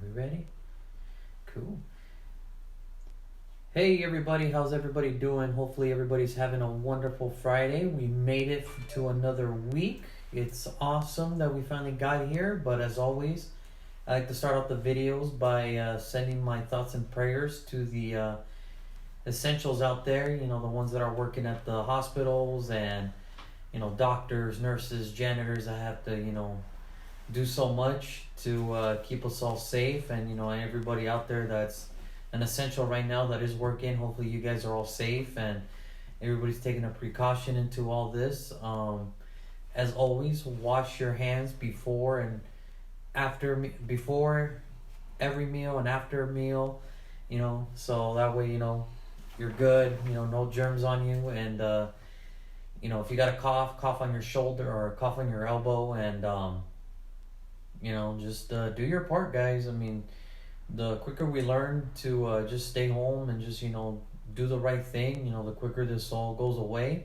We ready? Cool. Hey everybody, how's everybody doing? Hopefully everybody's having a wonderful Friday. We made it to another week. It's awesome that we finally got here, but as always, I like to start off the videos by sending my thoughts and prayers to the essentials out there, the ones that are working at the hospitals and, doctors, nurses, janitors that have to, do so much to keep us all safe, and everybody out there that's an essential right now that is working. Hopefully you guys are all safe and everybody's taking a precaution into all this. As always, wash your hands before and before every meal and after a meal, so that way you're good, no germs on you. And if you got a cough on your shoulder or a cough on your elbow, and just do your part, guys. I mean, the quicker we learn to just stay home and just do the right thing, the quicker this all goes away.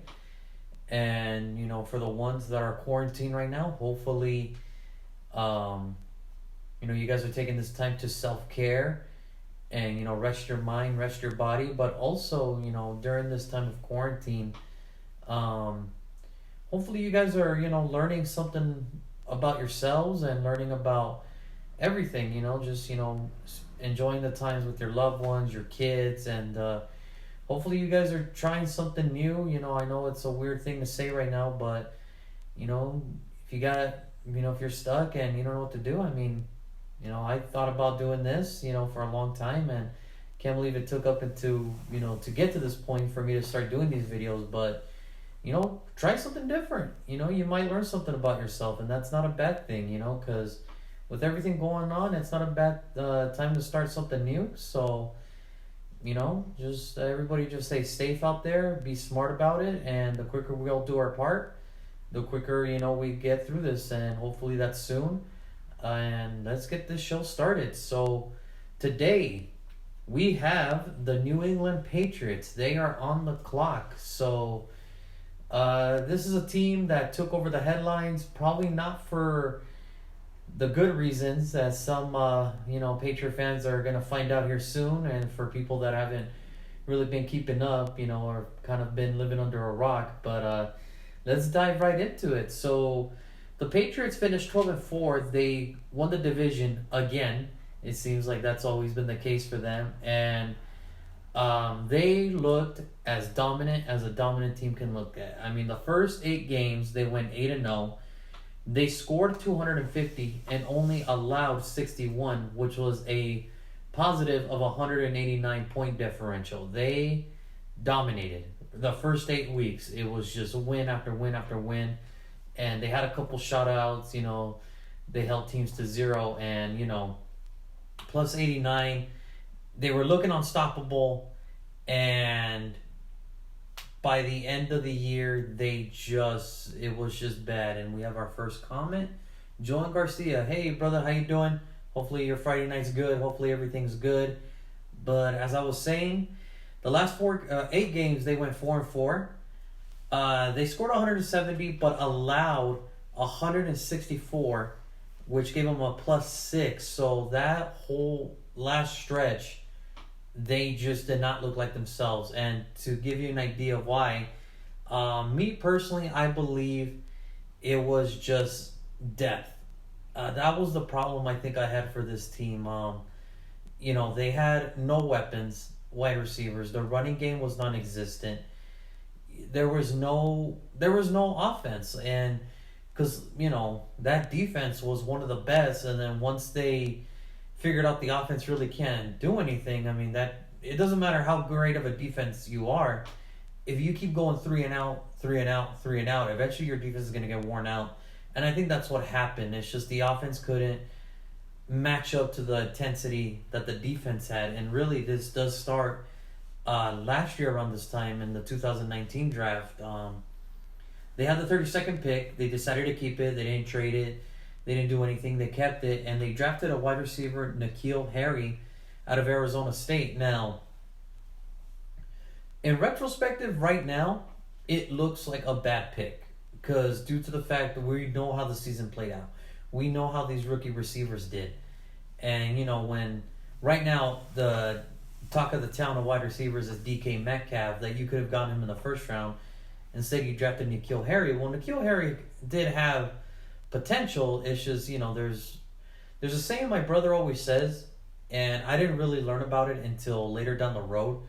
And for the ones that are quarantined right now, hopefully you guys are taking this time to self-care and rest your mind, rest your body. But also during this time of quarantine, hopefully you guys are learning something about yourselves and learning about everything, just enjoying the times with your loved ones, your kids, and hopefully you guys are trying something new. I know it's a weird thing to say right now, but if you got if you're stuck and you don't know what to do, I mean, I thought about doing this for a long time, and can't believe it took up into to get to this point for me to start doing these videos. But try something different. You might learn something about yourself, and that's not a bad thing, because with everything going on, it's not a bad time to start something new. So, just everybody just stay safe out there, be smart about it, and the quicker we all do our part, the quicker, we get through this, and hopefully that's soon. And let's get this show started. So, today, we have the New England Patriots. They are on the clock. So, this is a team that took over the headlines, probably not for the good reasons, as some Patriot fans are going to find out here soon, and for people that haven't really been keeping up, or kind of been living under a rock. But let's dive right into it. So the Patriots finished 12-4. They won the division again. It seems like that's always been the case for them, and they looked as dominant as a dominant team can look at. I mean, the first 8 games, they went 8-0. They scored 250 and only allowed 61, which was a positive of 189 point differential. They dominated the first 8 weeks. It was just win after win after win, and they had a couple shutouts. They held teams to 0, and plus 89. They were looking unstoppable, and by the end of the year, it was just bad. And we have our first comment. Joan Garcia, hey brother, how you doing? Hopefully your Friday night's good. Hopefully everything's good. But as I was saying, the last 8 games, they went 4-4. They scored 170, but allowed 164, which gave them a +6. So that whole last stretch, they just did not look like themselves. And to give you an idea of why, me personally, I believe it was just depth. That was the problem I think I had for this team. They had no weapons, wide receivers. The running game was non-existent. There was no offense, and because that defense was one of the best. And then once they figured out the offense really can't do anything, I mean, that it doesn't matter how great of a defense you are. If you keep going 3 and out, eventually your defense is going to get worn out. And I think that's what happened. It's just the offense couldn't match up to the intensity that the defense had. And really, this does start last year around this time in the 2019 draft. They had the 32nd pick. They decided to keep it. They didn't trade it. They didn't do anything. They kept it, and they drafted a wide receiver, N'Keal Harry, out of Arizona State. Now, in retrospective, right now, it looks like a bad pick, because due to the fact that we know how the season played out. We know how these rookie receivers did. And, when right now the talk of the town of wide receivers is DK Metcalf, that you could have gotten him in the first round. Instead, you drafted N'Keal Harry. Well, N'Keal Harry did have potential. It's just, there's a saying my brother always says, and I didn't really learn about it until later down the road.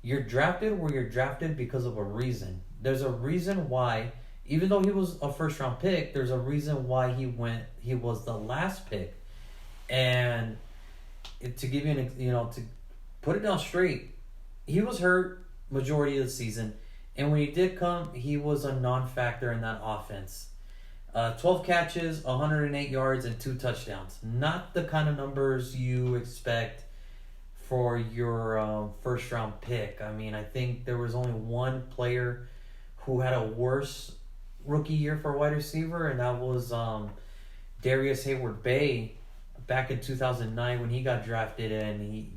You're drafted where you're drafted because of a reason. There's a reason why, even though he was a first round pick, there's a reason why he was the last pick. And to give you to put it down straight, he was hurt majority of the season. And when he did come, he was a non-factor in that offense. 12 catches, 108 yards, and 2 touchdowns. Not the kind of numbers you expect for your first-round pick. I mean, I think there was only one player who had a worse rookie year for a wide receiver, and that was Darius Hayward-Bay back in 2009 when he got drafted. And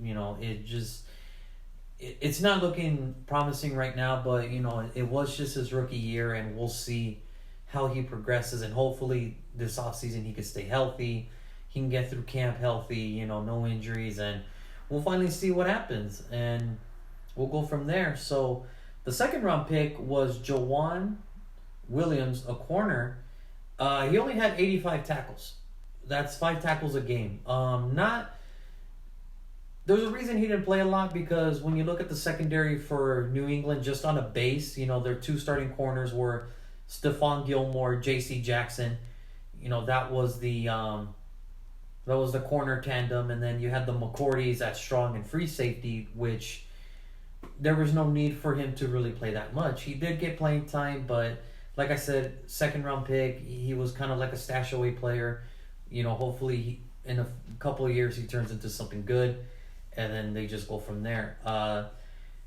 it's not looking promising right now, but it was just his rookie year, and we'll see how he progresses. And hopefully this offseason he can stay healthy, he can get through camp healthy, no injuries, and we'll finally see what happens, and we'll go from there. So the second round pick was Jawan Williams, a corner. He only had 85 tackles. That's 5 tackles a game. There's a reason he didn't play a lot, because when you look at the secondary for New England, just on a base, their 2 starting corners were Stephon Gilmore, J.C. Jackson. That was the corner tandem, and then you had the McCourties at strong and free safety, which there was no need for him to really play that much. He did get playing time, but like I said, second round pick, he was kind of like a stash away player. Hopefully in a couple of years he turns into something good, and then they just go from there.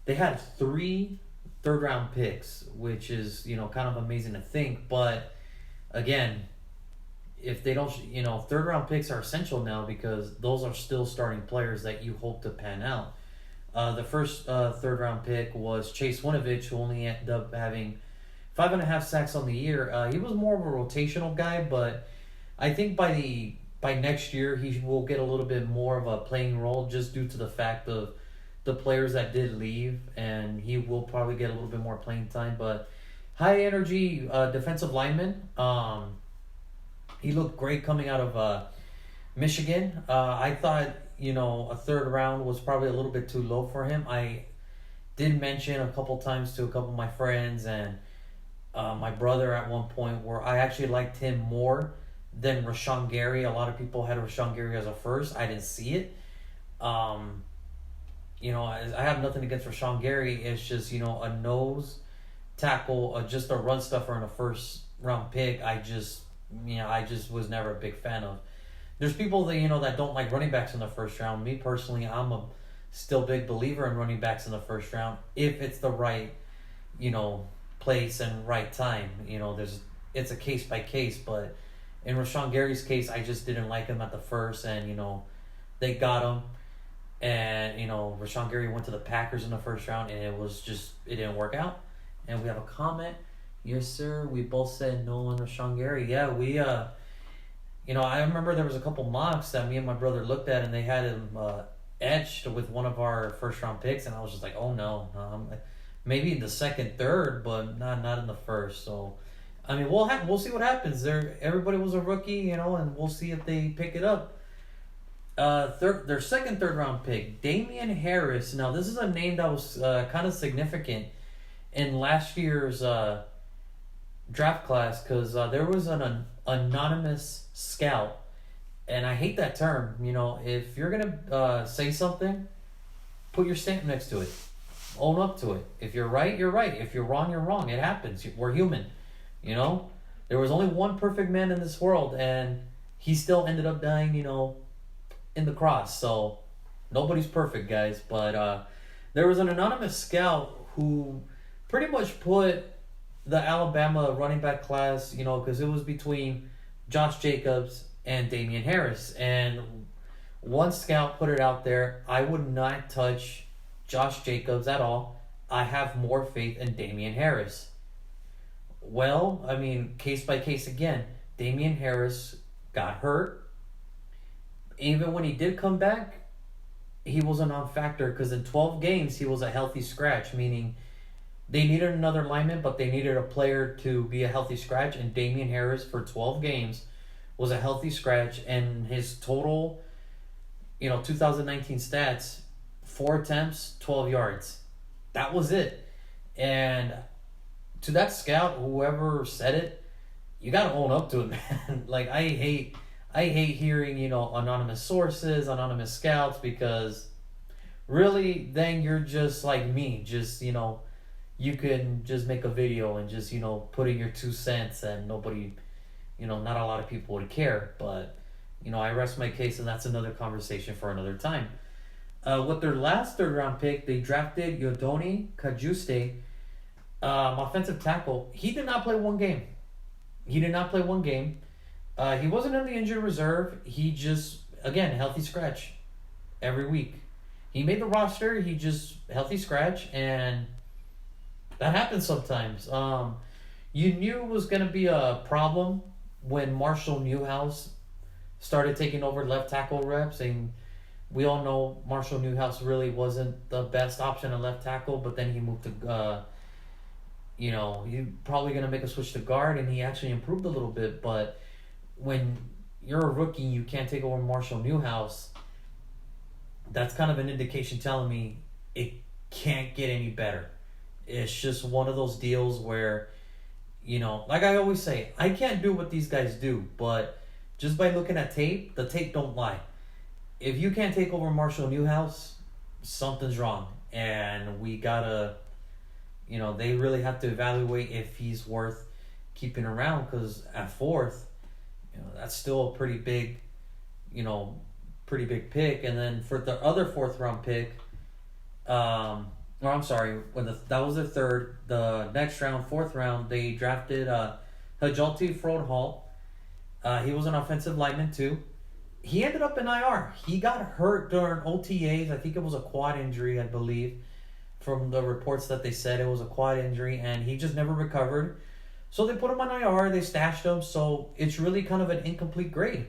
They had 3 third-round picks, which is, kind of amazing to think. But, again, if they don't, third-round picks are essential now, because those are still starting players that you hope to pan out. The first third-round pick was Chase Winovich, who only ended up having 5.5 sacks on the year. He was more of a rotational guy, but I think by next year he will get a little bit more of a playing role, just due to the fact of the players that did leave, and he will probably get a little bit more playing time. But high energy defensive lineman. He looked great coming out of Michigan. I thought a third round was probably a little bit too low for him. I did mention a couple times to a couple of my friends and my brother at one point where I actually liked him more than Rashawn Gary. A lot of people had Rashawn Gary as a first. I didn't see it. I have nothing against Rashawn Gary. It's just, a nose tackle, just a run stuffer in a first round pick. I just was never a big fan of. There's people that, that don't like running backs in the first round. Me personally, I'm a still big believer in running backs in the first round if it's the right, place and right time. It's a case by case, but in Rashawn Gary's case, I just didn't like him at the first, and they got him. And, Rashawn Gary went to the Packers in the first round, and it didn't work out. And we have a comment. Yes, sir. We both said no on Rashawn Gary. Yeah, we, I remember there was a couple mocks that me and my brother looked at, and they had him etched with one of our first round picks, and I was just like, oh no. Maybe in the second, third, but not in the first. So, I mean, we'll see what happens. Everybody was a rookie, and we'll see if they pick it up. Their second third round pick, Damian Harris. Now, this is a name that was kind of significant in last year's draft class, because there was an anonymous scout, and I hate that term. If you're gonna say something, put your stamp next to it, own up to it. If you're right, you're right. If you're wrong, you're wrong. It happens. We're human. There was only one perfect man in this world, and he still ended up dying, in the cross. So nobody's perfect, guys. But there was an anonymous scout who pretty much put the Alabama running back class, because it was between Josh Jacobs and Damian Harris. And one scout put it out there: I would not touch Josh Jacobs at all. I have more faith in Damian Harris. Well, I mean, case by case again. Damian Harris got hurt. even when he did come back, he was a non-factor because in 12 games he was a healthy scratch, meaning they needed another lineman, but they needed a player to be a healthy scratch. And Damian Harris for 12 games was a healthy scratch, and his total, 2019 stats: 4 attempts, 12 yards. That was it. And to that scout, whoever said it, you gotta own up to it, man. Like I hate hearing, anonymous sources, anonymous scouts, because really then you're just like me. Just, you can just make a video and just, put in your 2 cents, and nobody, not a lot of people would care. But, I rest my case, and that's another conversation for another time. With their last third round pick, they drafted Yodoni Kajuste, offensive tackle. He did not play one game. He wasn't in the injured reserve. He just, again, healthy scratch every week. He made the roster. He just healthy scratch, and that happens sometimes. You knew it was going to be a problem when Marshall Newhouse started taking over left tackle reps, and we all know Marshall Newhouse really wasn't the best option at left tackle, but then he moved to, he's probably going to make a switch to guard, and he actually improved a little bit. But when you're a rookie, you can't take over Marshall Newhouse. That's kind of an indication telling me it can't get any better. It's just one of those deals where, like I always say, I can't do what these guys do, but just by looking at tape, the tape don't lie. If you can't take over Marshall Newhouse, something's wrong. And we gotta, they really have to evaluate if he's worth keeping around, because at fourth, that's still a pretty big pick. And then for the other fourth round pick, that was their third. The next round, fourth round, they drafted Hajalti Frodhall. He was an offensive lineman too. He ended up in IR. He got hurt during OTAs. I think it was a quad injury, I believe. From the reports that they said, it was a quad injury, and he just never recovered. So they put him on IR. They stashed him. So it's really kind of an incomplete grade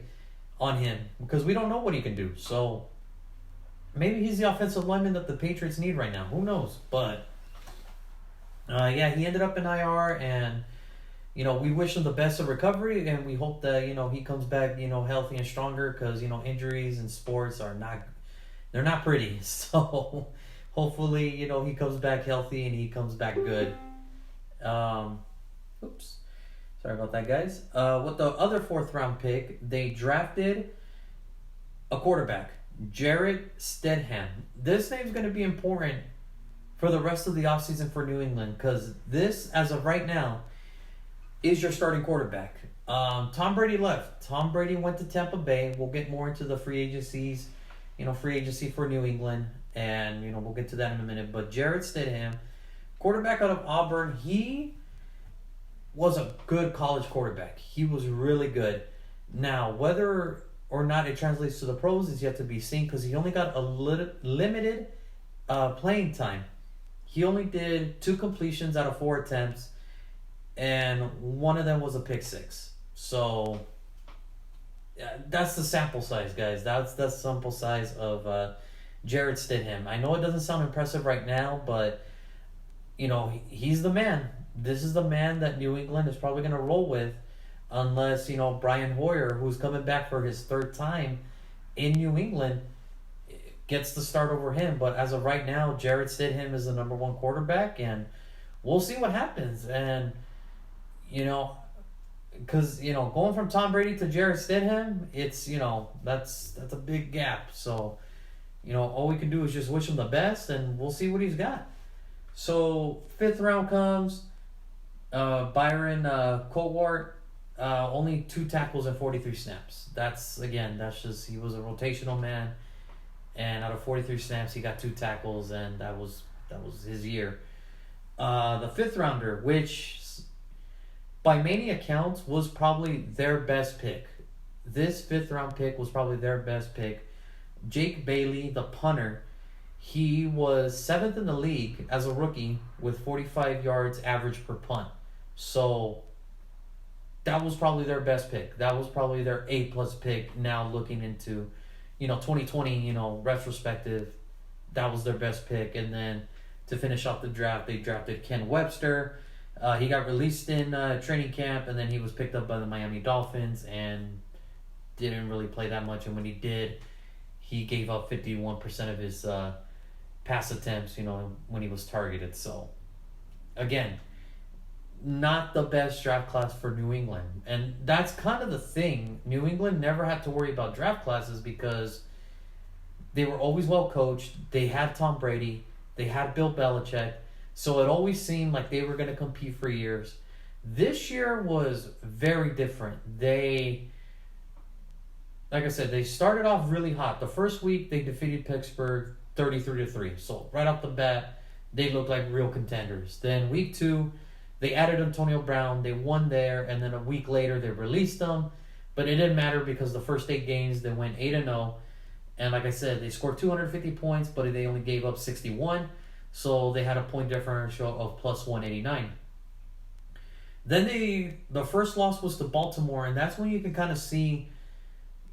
on him, because we don't know what he can do. So maybe he's the offensive lineman that the Patriots need right now. Who knows? But he ended up in IR, and we wish him the best of recovery, and we hope that he comes back healthy and stronger, because injuries in sports they're not pretty. So hopefully he comes back healthy and he comes back good. Oops, sorry about that, guys. With the other fourth round pick, they drafted a quarterback, Jarrett Stidham. This name's going to be important for the rest of the offseason for New England, because this, as of right now, is your starting quarterback. Tom Brady left. Tom Brady went to Tampa Bay. We'll get more into the free agency for New England, and we'll get to that in a minute. But Jarrett Stidham, quarterback out of Auburn, he was a good college quarterback. He was really good. Now, whether or not it translates to the pros is yet to be seen, because he only got a limited playing time. He only did 2 completions out of 4 attempts, and one of them was a pick six. So that's the sample size, guys. That's the sample size of Jarrett Stidham. I know it doesn't sound impressive right now, but he's the man. This is the man that New England is probably going to roll with, unless Brian Hoyer, who's coming back for his third time in New England, gets the start over him. But as of right now, Jarrett Stidham is the number 1 quarterback, and we'll see what happens. And because going from Tom Brady to Jarrett Stidham, it's that's a big gap. So all we can do is just wish him the best, and we'll see what he's got. So 5th round comes. Byron Cowart, only 2 tackles and 43 snaps. That's just, he was a rotational man, and out of 43 snaps, he got 2 tackles, and that was his year. The 5th rounder, which by many accounts was probably their best pick. This 5th round pick was probably their best pick. Jake Bailey, the punter. He was 7th in the league as a rookie with 45 yards average per punt. So that was probably their best pick. That was probably their A+ pick now looking into 2020, retrospective, that was their best pick. And then to finish off the draft, they drafted Ken Webster. He got released in training camp, and then he was picked up by the Miami Dolphins and didn't really play that much. And when he did, he gave up 51% of his pass attempts, when he was targeted. So, again, not the best draft class for New England. And that's kind of the thing. New England never had to worry about draft classes because they were always well coached. They had Tom Brady. They had Bill Belichick. So it always seemed like they were going to compete for years. This year was very different. Like I said, they started off really hot. The first week, they defeated Pittsburgh 33-3. So right off the bat, they looked like real contenders. Then week 2, they added Antonio Brown. They won there. And then a week later, they released them. But it didn't matter because the first 8 games, they went 8-0. And like I said, they scored 250 points, but they only gave up 61. So they had a point differential of plus 189. Then the first loss was to Baltimore, and that's when you can kind of see,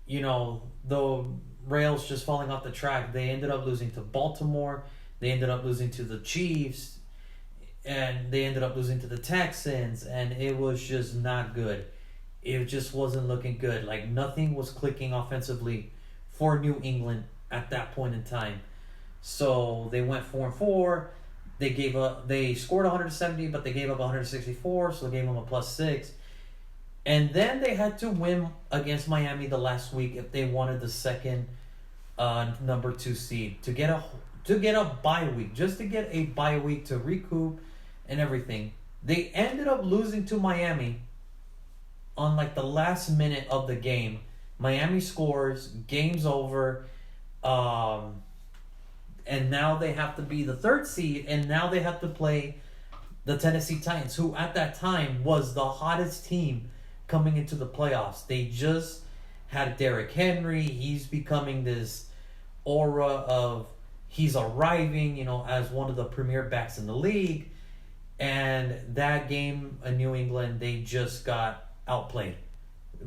the rails just falling off the track. They ended up losing to Baltimore. They ended up losing to the Chiefs. And they ended up losing to the Texans. And it was just not good. It just wasn't looking good. Like, nothing was clicking offensively for New England at that point in time. So they went 4-4. They scored 170, but they gave up 164, so they gave them a plus 6. And then they had to win against Miami the last week if they wanted the second number 2 seed to get a bye week, just to get a bye week to recoup and everything. They ended up losing to Miami on like the last minute of the game. Miami scores, game's over, and now they have to be the 3rd seed, and now they have to play the Tennessee Titans, who at that time was the hottest team coming into the playoffs. They just had Derrick Henry. He's becoming this aura of he's arriving, as one of the premier backs in the league. And that game in New England, they just got outplayed.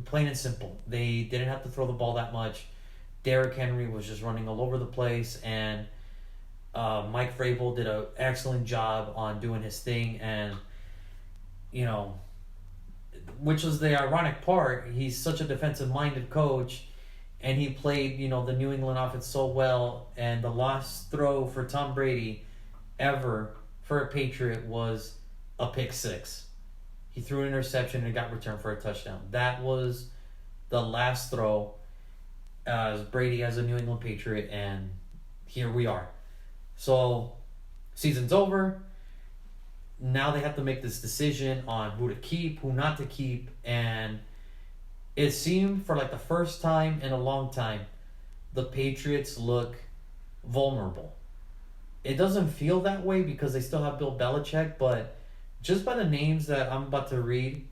Plain and simple. They didn't have to throw the ball that much. Derrick Henry was just running all over the place, and Mike Vrabel did an excellent job on doing his thing. And, which was the ironic part, he's such a defensive-minded coach, and he played, the New England offense so well. And the last throw for Tom Brady ever for a Patriot was a pick 6. He threw an interception and got returned for a touchdown. That was the last throw as Brady as a New England Patriot, and here we are. So, season's over. Now they have to make this decision on who to keep, who not to keep, and it seemed for like the first time in a long time, the Patriots look vulnerable. It doesn't feel that way because they still have Bill Belichick, but just by the names that I'm about to read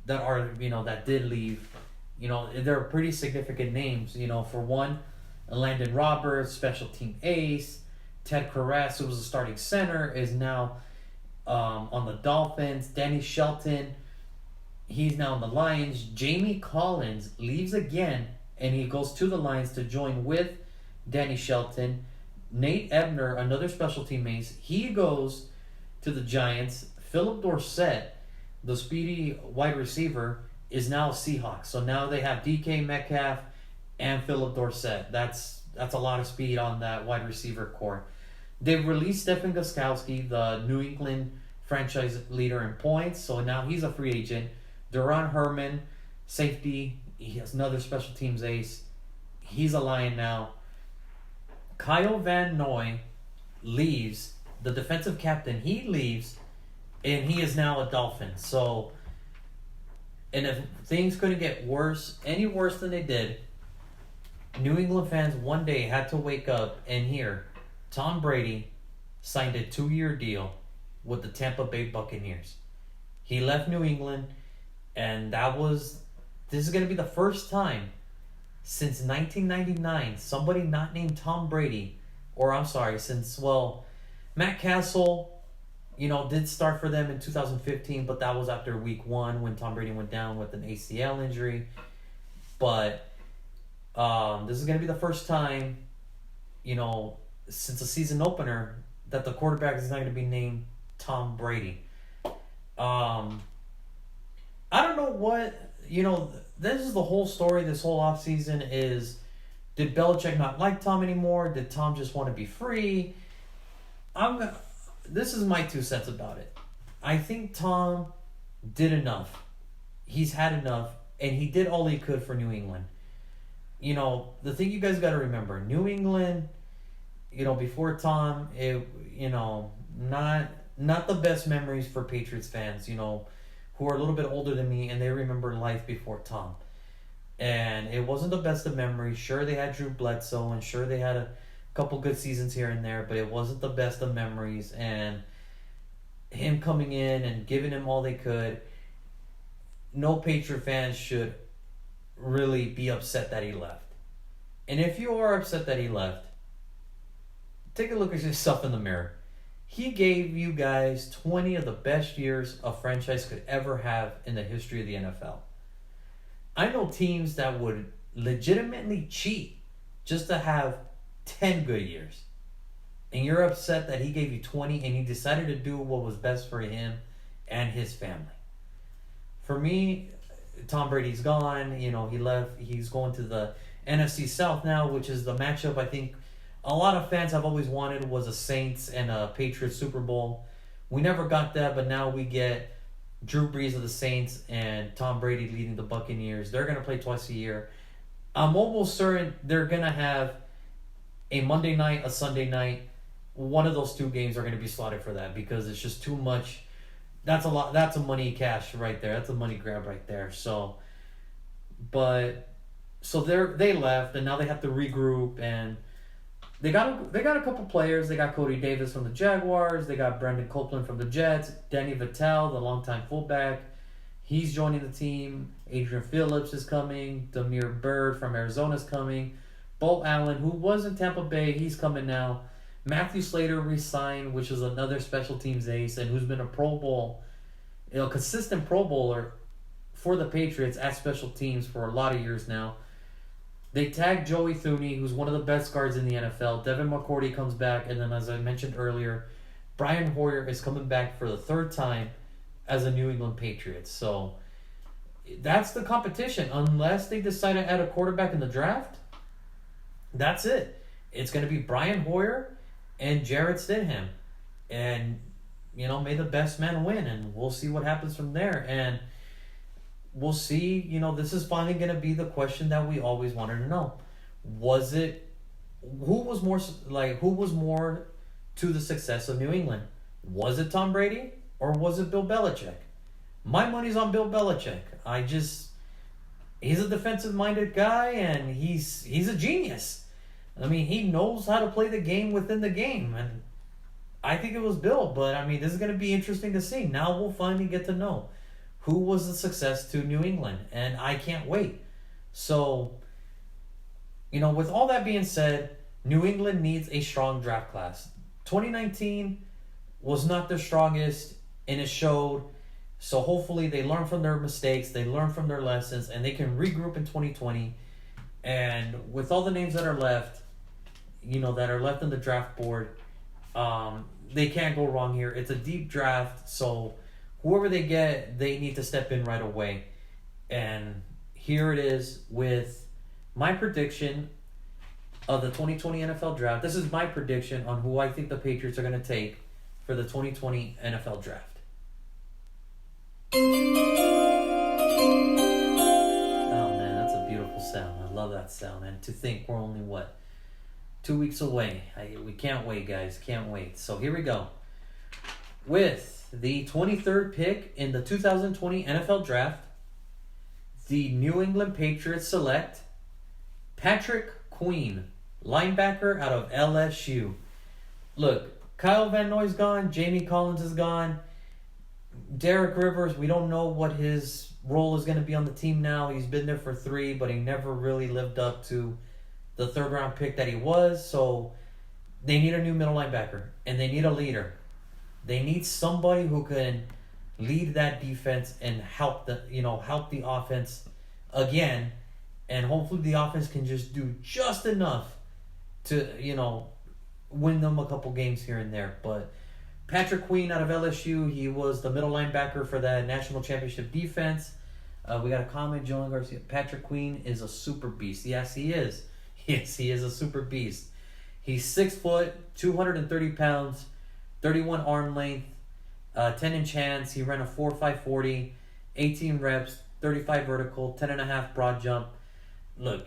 that are, that did leave, they're pretty significant names. For one, Landon Roberts, special team ace. Ted Karras, who was a starting center, is now on the Dolphins. Danny Shelton, he's now on the Lions. Jamie Collins leaves again, and he goes to the Lions to join with Danny Shelton. Nate Ebner, another special team ace, he goes to the Giants. Philip Dorsett, the speedy wide receiver, is now a Seahawk. So now they have DK Metcalf and Philip Dorsett. That's a lot of speed on that wide receiver core. They've released Stephen Gostkowski, the New England franchise leader in points. So now he's a free agent. Duron Herman, safety. He has another special teams ace. He's a Lion now. Kyle Van Noy leaves. The defensive captain, he leaves. And he is now a Dolphin. So, and if things couldn't get any worse than they did, New England fans one day had to wake up and hear Tom Brady signed a 2-year deal with the Tampa Bay Buccaneers. He left New England, and this is going to be the first time since 1999 somebody not named Tom Brady, Matt Castle, did start for them in 2015, but that was after week 1 when Tom Brady went down with an ACL injury. But This is going to be the first time, since the season opener, that the quarterback is not going to be named Tom Brady. I don't know what, this is the whole story this whole offseason is, did Belichick not like Tom anymore? Did Tom just want to be free? This is my 2 cents about it. I think Tom did enough. He's had enough, and he did all he could for New England. The thing you guys got to remember, New England, before Tom, not the best memories for Patriots fans, who are a little bit older than me, and they remember life before Tom. And it wasn't the best of memories. Sure, they had Drew Bledsoe, and sure, they had a couple good seasons here and there, but it wasn't the best of memories. And him coming in and giving him all they could, no Patriot fans should really be upset that he left. And if you are upset that he left, take a look at yourself in the mirror. He gave you guys 20 of the best years a franchise could ever have in the history of the NFL. I know teams that would legitimately cheat just to have 10 good years. And you're upset that he gave you 20 and he decided to do what was best for him and his family. For me, Tom Brady's gone. He left. He's going to the NFC South now, which is the matchup I think a lot of fans have always wanted, was a Saints and a Patriots Super Bowl. We never got that, but now we get Drew Brees of the Saints and Tom Brady leading the Buccaneers. They're going to play twice a year. I'm almost certain they're going to have a Monday night, a Sunday night. One of those 2 games are going to be slotted for that because it's just too much. That's a lot. That's a money cash right there. That's a money grab right there. So they left, and now they have to regroup, and they got a couple players. They got Cody Davis from the Jaguars. They got Brendan Copeland from the Jets. Danny Vitale, the longtime fullback, he's joining the team. Adrian Phillips is coming. Demir Bird from Arizona is coming. Bo Allen, who was in Tampa Bay, he's coming now. Matthew Slater re-signed, which is another special teams ace, and who's been a Pro Bowl, consistent Pro Bowler for the Patriots at special teams for a lot of years now. They tagged Joey Thuney, who's one of the best guards in the NFL. Devin McCourty comes back, and then as I mentioned earlier, Brian Hoyer is coming back for the 3rd time as a New England Patriots. So that's the competition. Unless they decide to add a quarterback in the draft, that's it. It's going to be Brian Hoyer and Jarrett Stidham. And, may the best man win, and we'll see what happens from there. And we'll see, this is finally going to be the question that we always wanted to know. Who was more to the success of New England? Was it Tom Brady or was it Bill Belichick? My money's on Bill Belichick. He's a defensive-minded guy, and he's a genius. He knows how to play the game within the game, and I think it was Bill, but this is going to be interesting to see. Now we'll finally get to know who was the success to New England, and I can't wait. So, with all that being said, New England needs a strong draft class. 2019 was not their strongest, and it showed. So hopefully they learn from their mistakes, they learn from their lessons, and they can regroup in 2020. And with all the names that are left, that are left on the draft board, they can't go wrong here. It's a deep draft, so whoever they get, they need to step in right away. And here it is with my prediction of the 2020 NFL draft. This is my prediction on who I think the Patriots are going to take for the 2020 NFL draft. Oh man, that's a beautiful sound. I love that sound. And to think we're only, 2 weeks away. We can't wait, guys. Can't wait. So here we go. With the 23rd pick in the 2020 NFL Draft, the New England Patriots select Patrick Queen, linebacker out of LSU. Look, Kyle Van Noy's gone. Jamie Collins is gone. Derek Rivers, we don't know what his role is going to be on the team now. He's been there for 3, but he never really lived up to the 3rd-round pick that he was. So they need a new middle linebacker, and they need a leader. They need somebody who can lead that defense and help the offense again And hopefully the offense can just do just enough to, win them a couple games here and there. But Patrick Queen out of LSU, he was the middle linebacker for that national championship defense. We got a comment, Joan Garcia. Patrick Queen is a super beast. Yes, he is. Yes, he is a super beast. He's 6 foot, 230 pounds, 31 arm length, 10-inch hands. He ran a 4.5 40, 18 reps, 35 vertical, 10.5 broad jump. Look,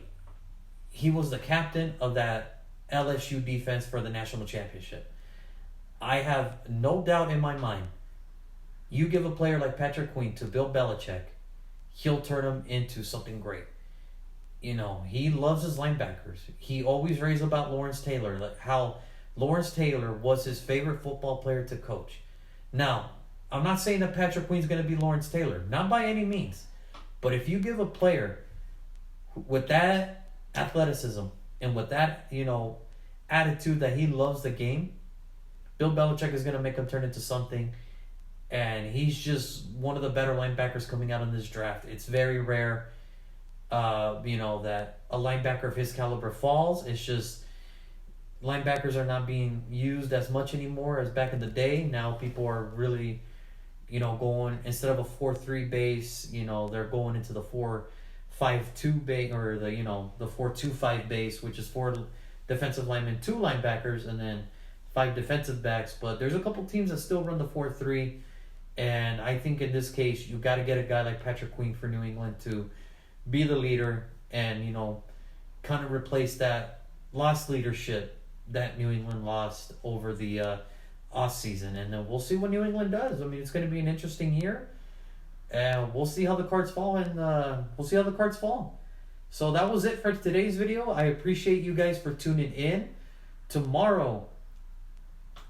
he was the captain of that LSU defense for the national championship. I have no doubt in my mind, you give a player like Patrick Queen to Bill Belichick, he'll turn him into something great. He loves his linebackers. He always raves about Lawrence Taylor, like how Lawrence Taylor was his favorite football player to coach. Now, I'm not saying that Patrick Queen's going to be Lawrence Taylor, not by any means. But if you give a player with that athleticism and with that, attitude that he loves the game, Bill Belichick is going to make him turn into something. And he's just one of the better linebackers coming out in this draft. It's very rare, that a linebacker of his caliber falls. It's just linebackers are not being used as much anymore as back in the day. Now people are really, going, instead of a 4-3 base, they're going into the 4-5-2 base, or the 4-2-5 base, which is 4 defensive linemen, 2 linebackers, and then 5 defensive backs. But there's a couple teams that still run the 4-3. And I think in this case, you got to get a guy like Patrick Queen for New England to be the leader and, kind of replace that lost leadership that New England lost over the off season. And then we'll see what New England does. I mean, it's going to be an interesting year. And we'll see how the cards fall. So that was it for today's video. I appreciate you guys for tuning in. Tomorrow,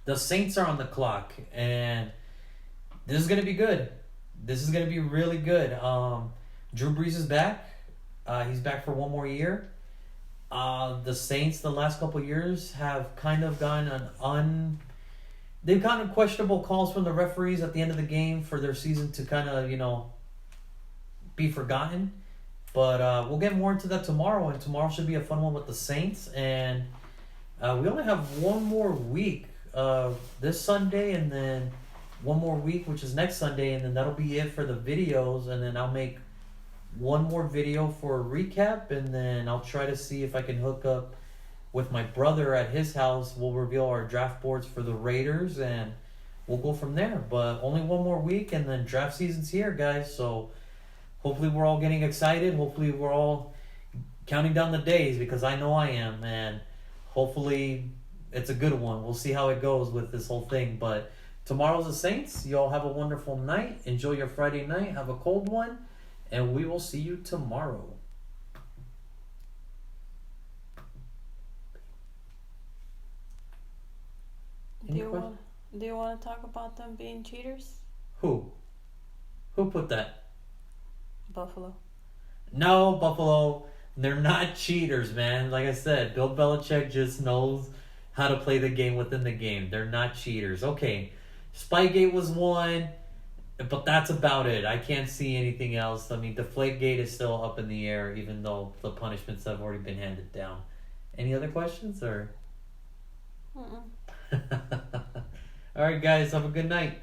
the Saints are on the clock. And this is going to be good. This is going to be really good. Drew Brees is back. He's back for one more year. The Saints, the last couple of years, have kind of gone they've gotten questionable calls from the referees at the end of the game for their season to kind of, be forgotten. But we'll get more into that tomorrow, and tomorrow should be a fun one with the Saints. And we only have one more week, this Sunday, and then one more week, which is next Sunday, and then that'll be it for the videos. And then I'll make one more video for a recap, and then I'll try to see if I can hook up with my brother at his house. We'll reveal our draft boards for the Raiders, and we'll go from there. But only one more week, and then draft season's here, guys. So hopefully we're all getting excited. Hopefully we're all counting down the days, because I know I am, and hopefully it's a good one. We'll see how it goes with this whole thing. But tomorrow's the Saints. You all have a wonderful night. Enjoy your Friday night. Have a cold one. And we will see you tomorrow. Do you want to talk about them being cheaters? Who? Who put that? Buffalo. No, Buffalo. They're not cheaters, man. Like I said, Bill Belichick just knows how to play the game within the game. They're not cheaters. Okay, Spygate was one, but that's about it. I can't see anything else. I mean, Deflategate is still up in the air, even though the punishments have already been handed down. Any other questions, or? Mm-mm. All right, guys. Have a good night.